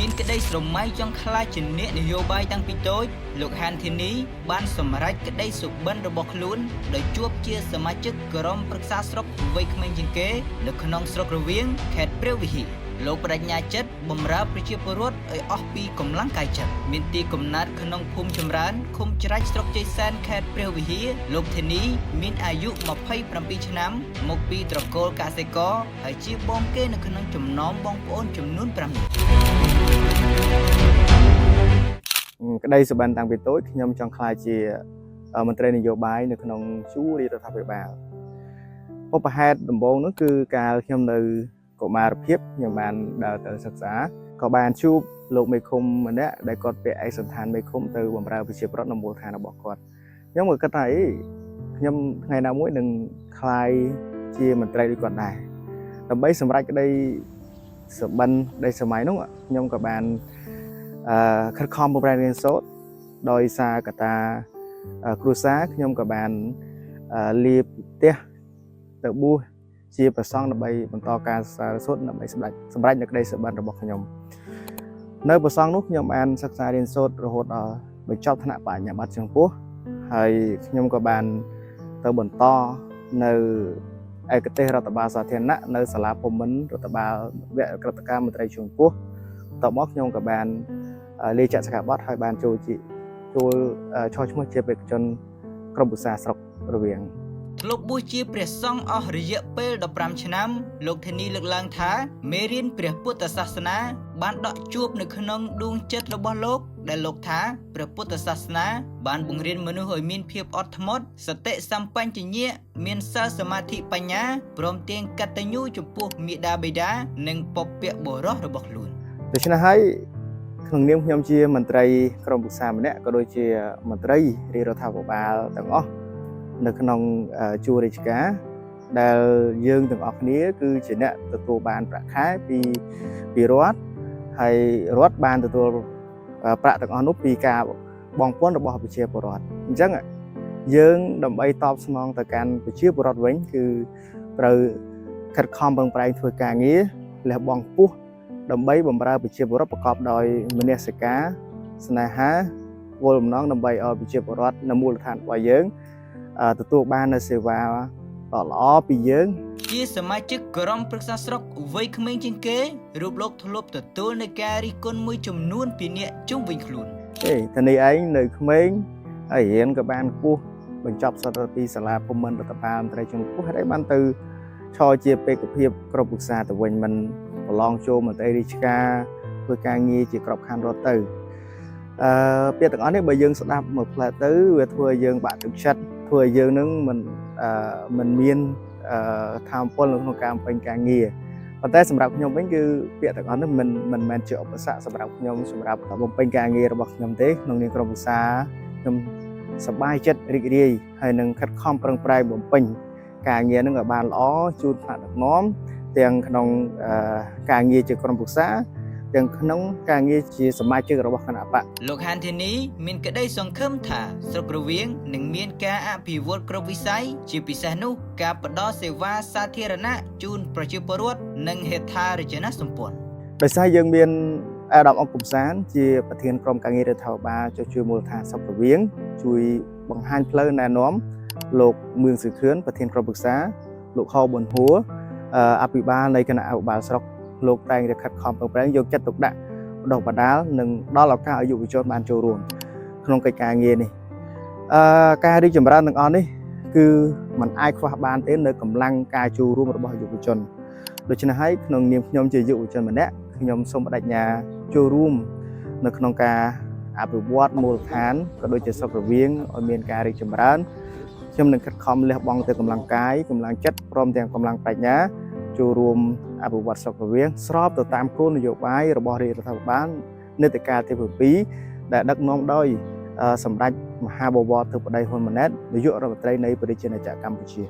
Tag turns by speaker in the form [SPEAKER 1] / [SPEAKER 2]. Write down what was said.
[SPEAKER 1] មានក្តីស្រមៃចង់ខ្លាចជាអ្នកនយោបាយតាំងពីតូចលោកហានធីនីបានសម្រេចក្តីសុបិនរបស់ខ្លួនដោយជួបជាសមាជិកក្រុមប្រឹក្សាស្រុកវ័យក្មេងជាងគេនៅក្នុងស្រុករវៀងខេត្តព្រះវិហារលោកបដិញ្ញាចិត្តបម្រើប្រជាពលរដ្ឋឲ្យអស់ពីកម្លាំងកាយចិត្តមានទីកំណត់ក្នុងភូមិចម្រើនឃុំច្រាច់ស្រុកជ័យសែនខេត្តព្រះវិហារលោកធីនីមានអាយុ27ឆ្នាំមកពីត្រកូលកសិករហើយជាបងគេនៅក្នុងចំណោមបងប្អូនចំនួន5នាក់
[SPEAKER 2] ក្តីសុបិនតាំងពីតូចខ្ញុំចង់ក្លាយជាមន្ត្រីនយោបាយនៅក្នុងជួររាជរដ្ឋាភិបាលបុព្វហេតុដំបូងនោះគឺកាលខ្ញុំនៅកុមារភាពខ្ញុំបានដើរទៅសិក្សាក៏បានជួបលោកមេឃុំម្នាក់ដែលគាត់ពាក់ឯកសណ្ឋានមេឃុំទៅបម្រើប្រជាពលរដ្ឋនៅមូលដ្ឋានរបស់គាត់ខ្ញុំក៏គិតថាខ្ញុំថ្ងៃណាមួយនឹងក្លាយជាមន្ត្រីដូចគាត់ដែរដើម្បីសម្រេចក្តីសុបិននៃសម័យនោះខ្ញុំក៏បានខិតខំប្រឹងប្រែងរៀនសូត្រដោយសារកត្តាគ្រួសារខ្ញុំក៏បានលាផ្ទះទៅបួសជាព្រះសង្ឃដើម្បីបន្តការសិក្សាសូត្រដើម្បីសម្រេចនូវក្តីសុបិនរបស់ខ្ញុំនៅព្រះសង្ឃនោះខ្ញុំបានសិក្សារៀនសូត្ររហូតដល់បញ្ចប់ថ្នាក់បញ្ញាបត្រចំពោះហើយខ្ញុំក៏បានទៅបន្តនៅឯកទេសរដ្ឋបាលសាធារណៈនៅសាលាភូមិន្ទរដ្ឋបាលវគ្គក្រតកម្មមន្ត្រីចំពោះតមកខ្ញុំក៏បានលេខចក្ខកាប័ត្រហើយបានចូលឈ្មោះឈ្មោះជាបេក្ខជនក្រុមប្រឹក្សាស្រុករវៀង
[SPEAKER 1] ធ្លាប់បួសជាព្រះសង្ឃអស់រយៈពេល15ឆ្នាំលោកធានីលើកឡើងថាមេរៀនព្រះពុទ្ធសាសនាបានដកជួបនៅក្នុងដួងចិត្តរបស់លោកដែលលោកថាព្រះពុទ្ធសាសនាបានបង្រៀនមនុស្សឲ្យមានភាពអត់ធ្មត់សតិសម្បញ្ញៈមានសិលសមាធិបញ្ញាព្រមទាំងកតញ្ញូចំពោះមាតាបិតានិងពពកបុរសរបស់ខ្លួន
[SPEAKER 2] ដូច្នេះហើយក្នុងនាមខ្ញុំជាមន្ត្រីក្រុមប្រឹក្សាម្នាក់ក៏ដូចជាមន្ត្រីរាជរដ្ឋាភិបាលទាំងអស់នៅក្នុងជួររាជការដែលយើងទាំងអស់គ្នាគឺជាអ្នកទទួលបានប្រាក់ខែពីរដ្ឋហើយរដ្ឋបានទទួលប្រាក់ទាំងអស់នោះពីការបងប្អូនរបស់ប្រជាពលរដ្ឋអញ្ចឹងយើងដើម្បីតបស្នងទៅកាន់ប្រជាពលរដ្ឋវិញគឺត្រូវខិតខំប្រឹងប្រែងធ្វើការងារលះបង់ខ្ពស់ដើម្បីបម្រើប្រជាពលរដ្ឋប្រកបដោយមនសិការស្នេហាគោលបំណងដើម្បីឲ្យប្រជាពលរដ្ឋនៅមូលដ្ឋានរបស់យើងទទួលបាននូវសេវាល្អពីយើង
[SPEAKER 1] ជាសមាជិកក្រុមប្រឹក្សាស្រុកវ័យក្មេងជាងគេរូបលោកធ្លាប់ទទួលនៃការរិះគន់មួយចំនួនពីអ្នកជុំវិញខ្លួន
[SPEAKER 2] ធានីឯងនៅក្មេងហើយរៀនក៏បានខ្ពស់បញ្ចប់សិក្សាពីសាលាភូមិន្ទរដ្ឋបាលមន្ត្រីជាន់ខ្ពស់ហើយបានទៅឈរជាបេក្ខភាពក្រុមប្រឹក្សាទៅវិញមិនប្រឡងចូលមន្ត្រីរាជការធ្វើការងារជាក្របខ័ណ្ឌរដ្ឋទៅពាក្យទាំងអស់នេះបើយើងស្ដាប់មកផ្លែទៅវាធ្វើឲ្យយើងបាក់ទឹកចិត្តធ្វើឲ្យយើងនឹងមិនមានធម៌ពលនៅក្នុងការបំពេញការងារប៉ុន្តែសម្រាប់ខ្ញុំវិញគឺពាក្យទាំងអស់នេះមិនមែនជាឧបសគ្គសម្រាប់ខ្ញុំសម្រាប់បំពេញការងាររបស់ខ្ញុំទេក្នុងនាមក្រុមប្រឹក្សាខ្ញុំសប្បាយចិត្តរីករាយហើយនឹងខិតខំប្រឹងប្រែងបំពេញការងារនឹងឲ្យបានល្អជូនថ្នាក់ដឹកនាំទាំងក្នុងការងារជាក្រុមប្រឹក្សាទាំងក្នុងការងារជាសមាជិករបស់គណៈបក
[SPEAKER 1] លោកហានធីនីមានក្តីសង្ឃឹមថាស្រុករវៀងនឹងមានការអភិវឌ្ឍគ្រប់វិស័យជាពិសេសនោះការផ្តល់សេវាសាធារណៈជូនប្រជាពលរដ្ឋនិងហេដ្ឋារចនាសម្ព័ន្ធ
[SPEAKER 2] ដោយសារយើងមានអាដាមអង្គកំសានជាប្រធានក្រុមការងាររដ្ឋាភិបាលជួយមូលដ្ឋានស្រុករវៀងជួយបង្ហាញផ្លូវណែនាំលោកមឿងសុខឿនប្រធានក្រុមប្រឹក្សាលោកហៅប៊ុនហួរអភិបាលនៃគណៈអភិបាលស្រុកលោកតែងតែខិតខំប្រឹងប្រែងយកចិត្តទុកដាក់បណ្ដុះបណ្ដាលនិងដល់ឱកាសឲ្យយុវជនបានចូលរួមក្នុងកិច្ចការងារនេះការរីកចម្រើនទាំងអស់នេះគឺมันអាចខ្វះបានទេនៅកម្លាំងការចូលរួមរបស់យុវជនដូច្នេះហើយក្នុងនាមខ្ញុំជាយុវជនម្នាក់ខ្ញុំសូមបដិញ្ញាចូលរួមនៅក្នុងការអភិវឌ្ឍមូលដ្ឋានក៏ដូចជាស្រុករវៀងឲ្យមានការរីកចម្រើនខ្ញុំនឹងខិតខំលះបង់ទៅកម្លាំងកាយកម្លាំងចិត្តព្រមទាំងកម្លាំងបញ្ញាចូលរួមអភិវឌ្ឍស្រុករវៀងស្របទៅតាមគោលនយោបាយរបស់រាជរដ្ឋាភិបាលនីតិកាលទី7ដែលដឹកនាំដោយសម្ដេចមហាបវរធិបតីហ៊ុនម៉ាណែតនាយករដ្ឋមន្ត្រីនៃប្រជាណាចក្រកម្ពុជា